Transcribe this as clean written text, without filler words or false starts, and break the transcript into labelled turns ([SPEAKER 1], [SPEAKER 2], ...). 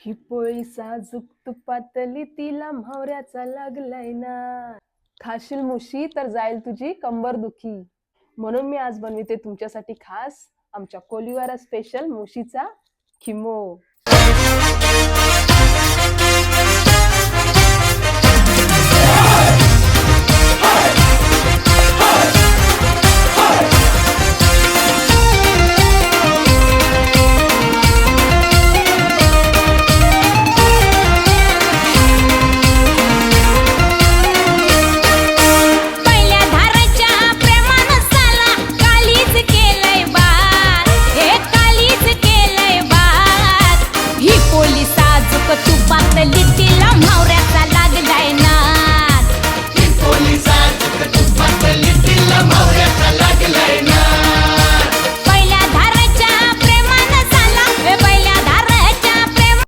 [SPEAKER 1] ही पोळी साजूक तुपातली तिला म्हावऱ्याचा लागलाय ना. खाशील मुशी तर जाईल तुझी कंबर दुखी. म्हणून मी आज बनविते तुमच्यासाठी खास आमच्या कोलीवारा स्पेशल मुशीचा खिमो.
[SPEAKER 2] तुपातली तिला म्हावऱ्याचा लागलाय ना.
[SPEAKER 3] ही पोळी साजूक तुपातली तिला म्हावऱ्याचा